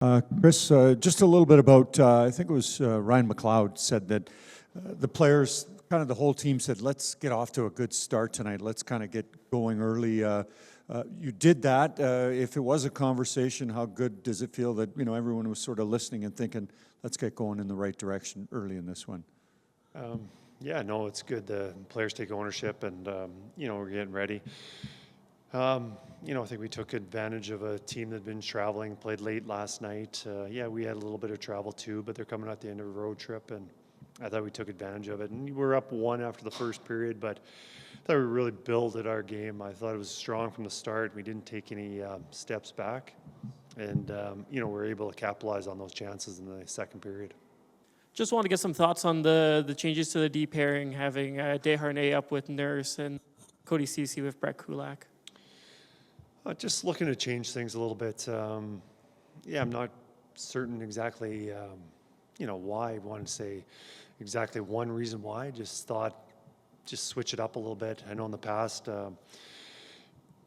Kris, just a little bit about, I think it was Ryan McLeod said that the players, kind of the whole team said, let's get off to a good start tonight. Let's kind of get going early. You did that. If it was a conversation, how good does it feel that, everyone was sort of listening and thinking, let's get going in the right direction early in this one? Yeah, no, it's good. The players take ownership and, we're getting ready. I think we took advantage of a team that had been traveling, played late last night. We had a little bit of travel too, but they're coming at the end of a road trip, and I thought we took advantage of it. And we were up one after the first period, but I thought we really built at our game. I thought it was strong from the start. We didn't take any steps back, and, we were able to capitalize on those chances in the second period. Just want to get some thoughts on the changes to the D pairing, having Desharnais up with Nurse and Cody Ceci with Brett Kulak. Just looking to change things a little bit. I'm not certain exactly, why I want to say exactly one reason why. I just thought, just switch it up a little bit. I know in the past,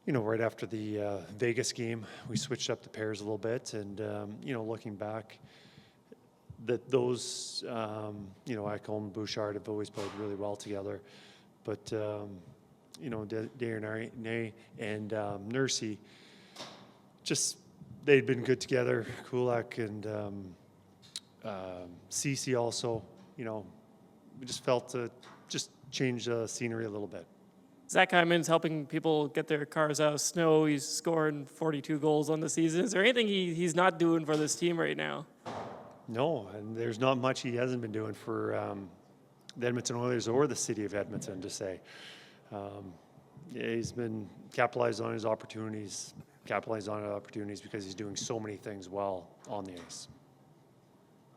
right after the Vegas game, we switched up the pairs a little bit. And, looking back, that those, Eichel and Bouchard have always played really well together. But, Desharnais and Nursey, just they'd been good together. Kulak and Ceci also, we just felt to just change the scenery a little bit. Zach Hyman's helping people get their cars out of snow. He's scoring 42 goals on the season. Is there anything he's not doing for this team right now? No, and there's not much he hasn't been doing for the Edmonton Oilers or the city of Edmonton, to say. He's been capitalized on opportunities because he's doing so many things well on the ice.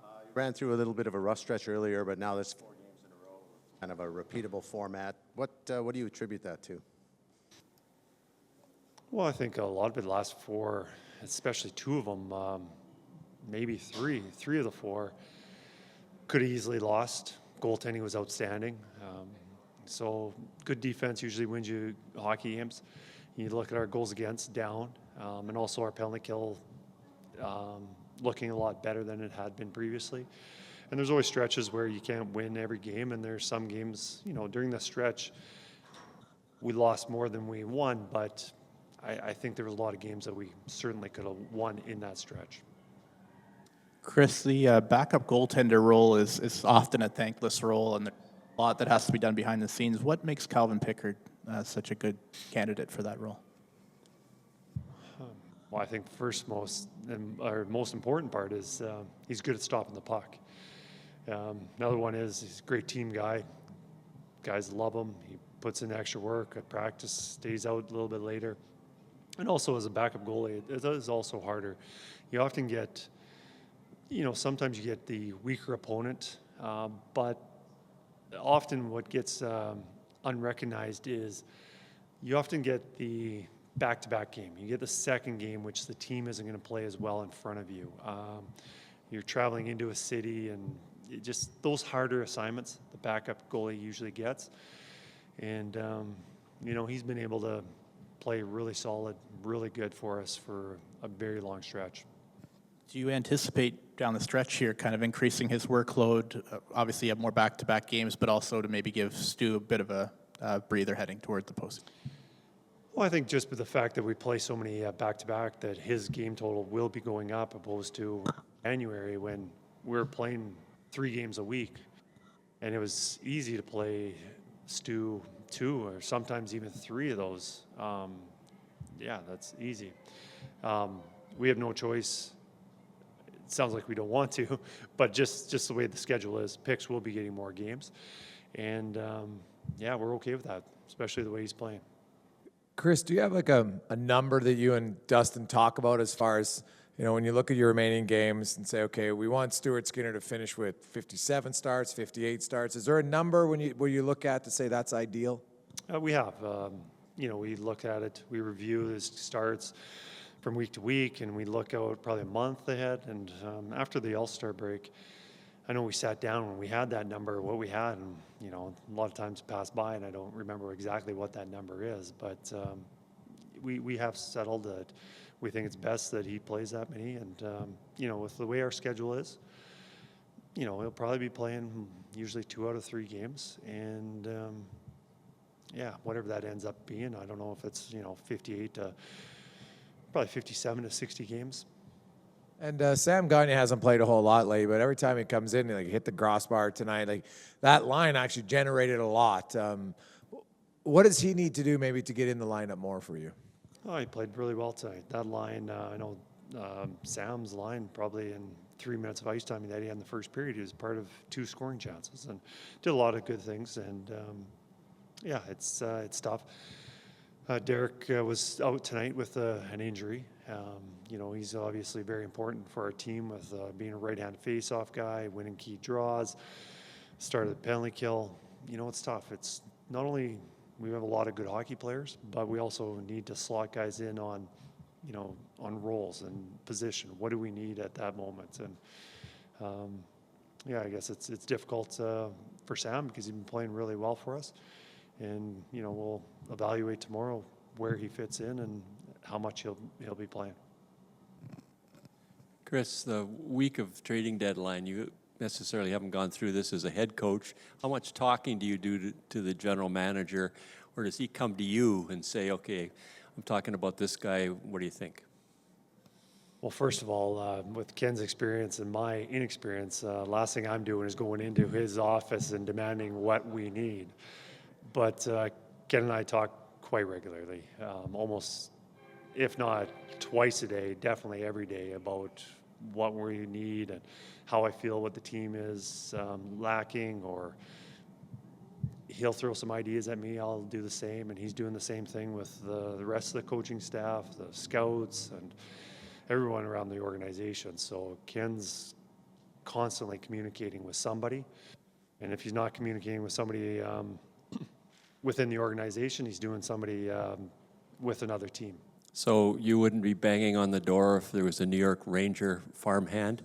You ran through a little bit of a rough stretch earlier, but now there's 4 games in a row, kind of a repeatable format. What do you attribute that to? Well, I think a lot of it, the last 4, especially 2 of them, maybe 3 of the 4, could have easily lost. Goaltending was outstanding. So good defense usually wins you hockey games. You look at our goals against down, and also our penalty kill looking a lot better than it had been previously. And there's always stretches where you can't win every game, and there's some games, during the stretch, we lost more than we won, but I think there was a lot of games that we certainly could have won in that stretch. Kris, the backup goaltender role is often a thankless role, and a lot that has to be done behind the scenes. What makes Calvin Pickard such a good candidate for that role? Well, I think most important part is he's good at stopping the puck. Another one is he's a great team guy. Guys love him. He puts in extra work at practice, stays out a little bit later. And also as a backup goalie, it is also harder. You often get, sometimes you get the weaker opponent, but often what gets unrecognized is you often get the back-to-back game. You get the second game, which the team isn't going to play as well in front of you. You're traveling into a city, and just those harder assignments the backup goalie usually gets. And, he's been able to play really solid, really good for us for a very long stretch. Do you anticipate down the stretch here kind of increasing his workload? Obviously, you have more back-to-back games, but also to maybe give Stu a bit of a breather heading toward the postseason? Well, I think just with the fact that we play so many back-to-back, that his game total will be going up opposed to January when we're playing 3 games a week. And it was easy to play Stu 2 or sometimes even 3 of those. That's easy. We have no choice. It sounds like we don't want to, but just the way the schedule is, Picks will be getting more games. And, we're okay with that, especially the way he's playing. Kris, do you have like a number that you and Dustin talk about as far as, when you look at your remaining games and say, okay, we want Stuart Skinner to finish with 57 starts, 58 starts. Is there a number where you look at to say that's ideal? We have. We look at it. We review his starts from week to week, and we look out probably a month ahead. And after the All-Star break, I know we sat down when we had that number, what we had, and a lot of times passed by, and I don't remember exactly what that number is. But we have settled that we think it's best that he plays that many. And, with the way our schedule is, he'll probably be playing usually 2 out of 3 games. And, whatever that ends up being, I don't know if it's, 58 to probably 57 to 60 games. And Sam Gagner hasn't played a whole lot lately, but every time he comes in, he hit the crossbar tonight. Like that line actually generated a lot. What does he need to do maybe to get in the lineup more for you? Oh, he played really well tonight. That line, I know Sam's line probably in 3 minutes of ice time that he had in the first period, he was part of 2 scoring chances and did a lot of good things. And it's tough. Derek was out tonight with an injury. He's obviously very important for our team with being a right-hand face-off guy, winning key draws, started the penalty kill. It's tough. It's not only we have a lot of good hockey players, but we also need to slot guys in on roles and position. What do we need at that moment? And I guess it's difficult for Sam because he's been playing really well for us. And we'll evaluate tomorrow where he fits in and how much he'll be playing. Kris, the week of trading deadline, you necessarily haven't gone through this as a head coach. How much talking do you do to the general manager, or does he come to you and say, okay, I'm talking about this guy, what do you think? Well, first of all, with Ken's experience and my inexperience, last thing I'm doing is going into his office and demanding what we need. But Ken and I talk quite regularly, almost, if not twice a day, definitely every day, about what we need and how I feel what the team is lacking, or he'll throw some ideas at me, I'll do the same, and he's doing the same thing with the rest of the coaching staff, the scouts, and everyone around the organization. So Ken's constantly communicating with somebody, and if he's not communicating with somebody within the organization, he's doing somebody with another team. So you wouldn't be banging on the door if there was a New York Ranger farmhand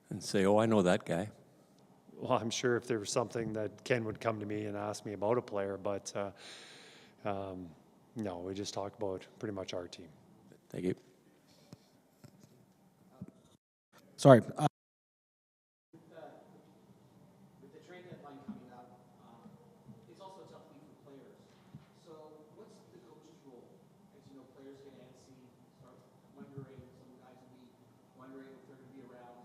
and say, oh, I know that guy. Well, I'm sure if there was something that Ken would come to me and ask me about a player, but no, we just talk about pretty much our team. Thank you. Sorry. With the trade deadline coming up, it's also a tough week for players. So what's the coach's role? As players get antsy, start wondering, some guys will be wondering if they're going to be around.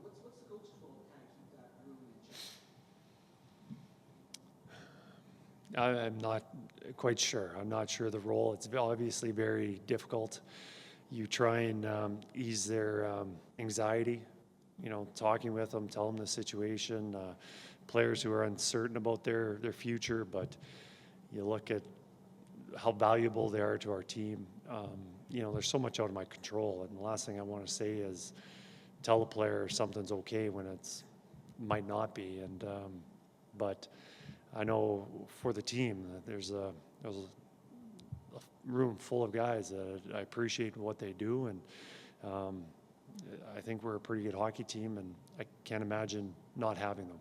What's the coach's role to kind of keep that room in check? I'm not quite sure. I'm not sure the role. It's obviously very difficult. You try and ease their anxiety, talking with them, tell them the situation. Players who are uncertain about their future, but you look at how valuable they are to our team. There's so much out of my control, and the last thing I want to say is tell a player something's okay when it's might not be. And but I know for the team that there's a room full of guys that I appreciate what they do, and I think we're a pretty good hockey team, and I can't imagine not having them.